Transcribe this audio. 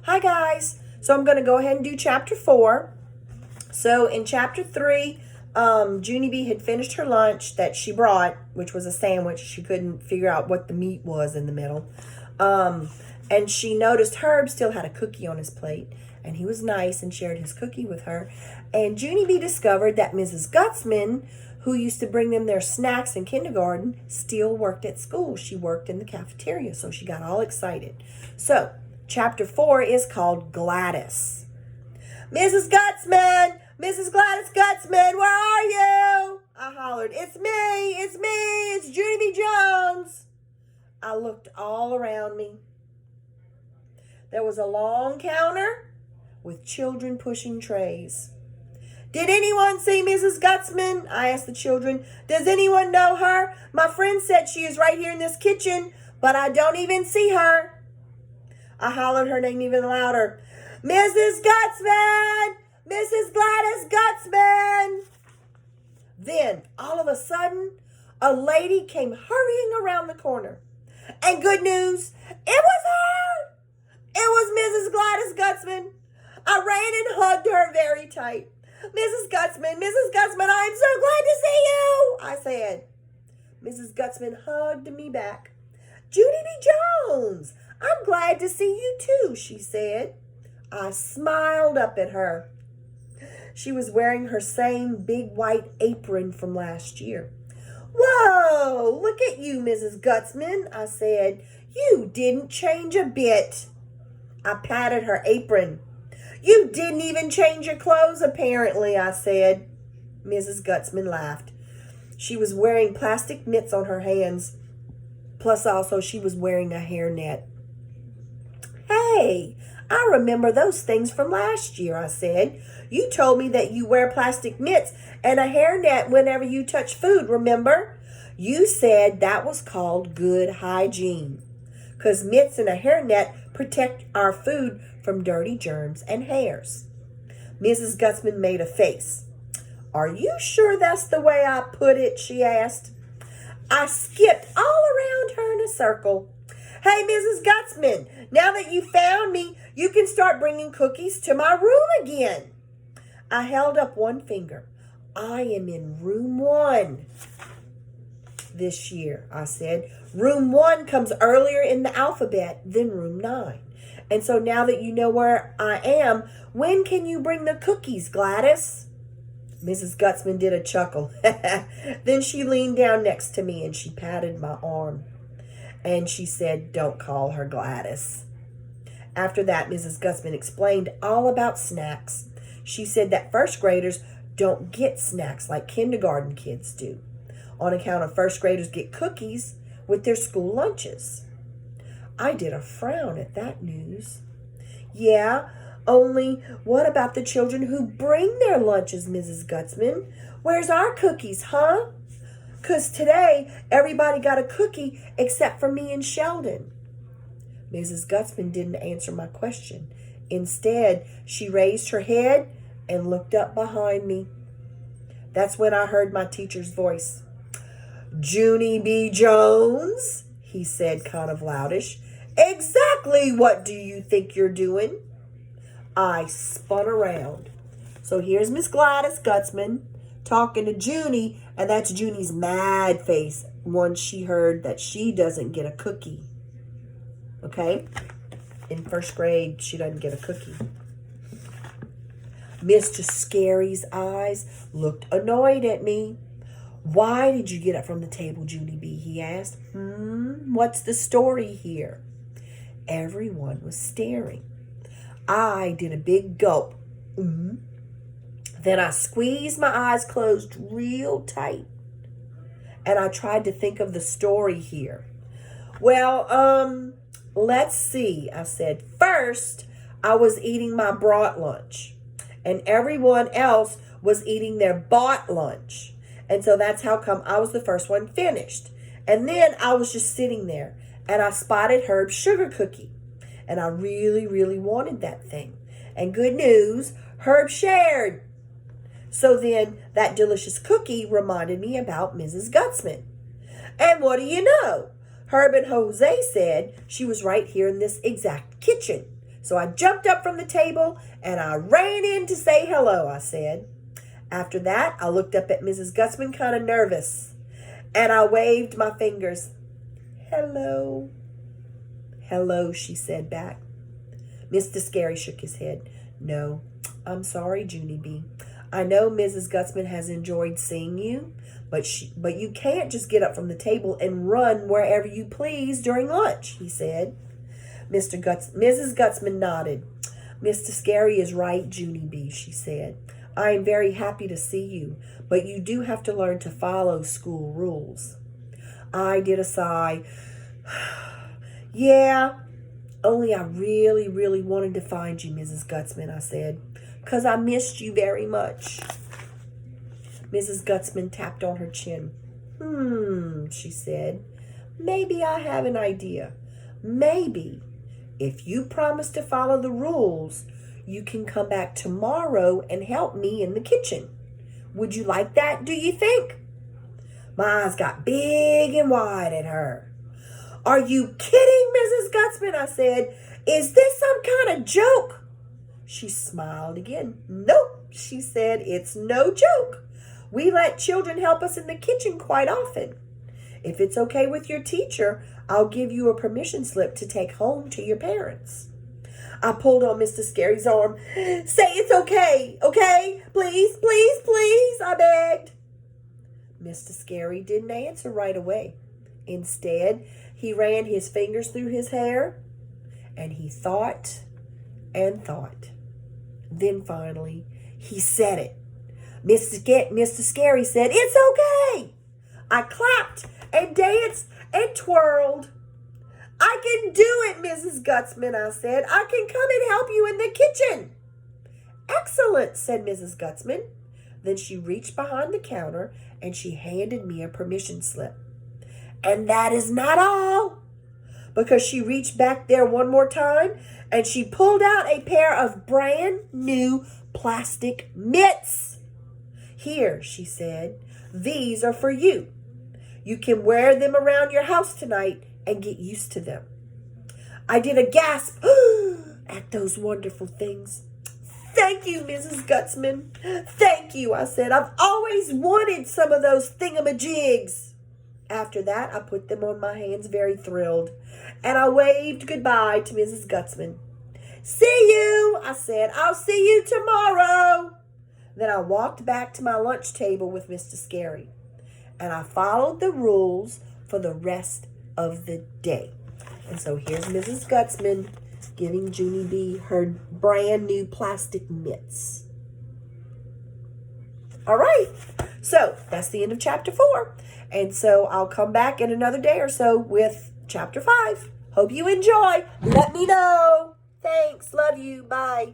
Hi guys. So I'm going to go ahead and do chapter 4. So in chapter 3, Junie B had finished her lunch that she brought, which was a sandwich. She couldn't figure out what the meat was in the middle. And she noticed Herb still had a cookie on his plate. And he was nice and shared his cookie with her. And Junie B discovered that Mrs. Gutzman, who used to bring them their snacks in kindergarten, still worked at school. She worked in the cafeteria, so she got all excited. So, chapter 4 is called Gladys. Mrs. Gutzman! Mrs. Gladys Gutzman, where are you? I hollered, it's me, it's Junie B. Jones. I looked all around me. There was a long counter with children pushing trays. Did anyone see Mrs. Gutzman? I asked the children. Does anyone know her? My friend said she is right here in this kitchen, but I don't even see her. I hollered her name even louder. Mrs. Gutzman! Mrs. Gladys Gutzman! Then, all of a sudden, a lady came hurrying around the corner. And good news, it was her! It was Mrs. Gladys Gutzman. I ran and hugged her very tight. Mrs. Gutzman, I am so glad to see you, I said. Mrs. Gutzman hugged me back. Junie B. Jones, I'm glad to see you too, she said. I smiled up at her. She was wearing her same big white apron from last year. Whoa, look at you, Mrs. Gutzman, I said. You didn't change a bit. I patted her apron. You didn't even change your clothes, apparently, I said. Mrs. Gutzman laughed. She was wearing plastic mitts on her hands. Plus, also, she was wearing a hairnet. Hey, I remember those things from last year, I said. You told me that you wear plastic mitts and a hairnet whenever you touch food, remember? You said that was called good hygiene. 'Cause mitts and a hairnet protect our food from dirty germs and hairs. Mrs. Gutzman made a face. Are you sure that's the way I put it? She asked. I skipped all around her in a circle. Hey, Mrs. Gutzman, now that you found me, you can start bringing cookies to my room again. I held up one finger. I am in room 1 this year, I said. Room 1 comes earlier in the alphabet than room 9. And so now that you know where I am, when can you bring the cookies, Gladys? Mrs. Gutzman did a chuckle. Then she leaned down next to me and she patted my arm. And she said, don't call her Gladys. After that, Mrs. Gutzman explained all about snacks. She said that first graders don't get snacks like kindergarten kids do. On account of first graders get cookies with their school lunches. I did a frown at that news. Yeah, only what about the children who bring their lunches, Mrs. Gutzman? Where's our cookies, huh? 'Cause today everybody got a cookie except for me and Sheldon. Mrs. Gutzman didn't answer my question. Instead, she raised her head and looked up behind me. That's when I heard my teacher's voice. Junie B. Jones, he said kind of loudish. Exactly what do you think you're doing? I spun around. So here's Miss Gladys Gutzman talking to Junie, and that's Junie's mad face once she heard that she doesn't get a cookie. Okay? In first grade, she doesn't get a cookie. Mr. Scary's eyes looked annoyed at me. Why did you get up from the table, Junie B? He asked. What's the story here? Everyone was staring. I did a big gulp. Then I squeezed my eyes closed real tight. And I tried to think of the story here. Well, let's see, I said. First, I was eating my brought lunch. And everyone else was eating their bought lunch. And so that's how come I was the first one finished. And then I was just sitting there. And I spotted Herb's sugar cookie. And I really, really wanted that thing. And good news, Herb shared. So then that delicious cookie reminded me about Mrs. Gutzman. And what do you know? Herb and Jose said she was right here in this exact kitchen. So I jumped up from the table and I ran in to say hello, I said. After that, I looked up at Mrs. Gutzman kind of nervous, and I waved my fingers. Hello. Hello, she said back. Mr. Scary shook his head. No, I'm sorry, Junie B. I know Mrs. Gutzman has enjoyed seeing you, but you can't just get up from the table and run wherever you please during lunch, he said. Mrs. Gutzman nodded. Mr. Scary is right, Junie B., she said. I am very happy to see you, but you do have to learn to follow school rules. I did a sigh. Yeah, only I really, really wanted to find you, Mrs. Gutzman, I said, 'cause I missed you very much. Mrs. Gutzman tapped on her chin. She said, maybe I have an idea. Maybe if you promise to follow the rules, you can come back tomorrow and help me in the kitchen. Would you like that, do you think? My eyes got big and wide at her. Are you kidding, Mrs. Gutzman? I said. Is this some kind of joke? She smiled again. Nope, she said. It's no joke. We let children help us in the kitchen quite often. If it's okay with your teacher, I'll give you a permission slip to take home to your parents. I pulled on Mr. Scary's arm. Say it's okay, okay? Please, please, please, I begged. Mr. Scary didn't answer right away. Instead, he ran his fingers through his hair, and he thought and thought. Then finally, he said it. Mr. Scary said, it's okay. I clapped and danced and twirled. I can do it, Mrs. Gutzman, I said. I can come and help you in the kitchen. Excellent, said Mrs. Gutzman. Then she reached behind the counter and she handed me a permission slip. And that is not all, because she reached back there one more time and she pulled out a pair of brand new plastic mitts. Here, she said, these are for you. You can wear them around your house tonight and get used to them. I did a gasp at those wonderful things. Thank you, Mrs. Gutzman. Thank you, I said. I've always wanted some of those thingamajigs. After that, I put them on my hands very thrilled, and I waved goodbye to Mrs. Gutzman. See you, I said. I'll see you tomorrow. Then I walked back to my lunch table with Mr. Scary, and I followed the rules for the rest of the day. And so here's Mrs. Gutzman giving Junie B her brand new plastic mitts. All right, so that's the end of chapter 4. And so I'll come back in another day or so with chapter 5. Hope you enjoy. Let me know. Thanks. Love you. Bye.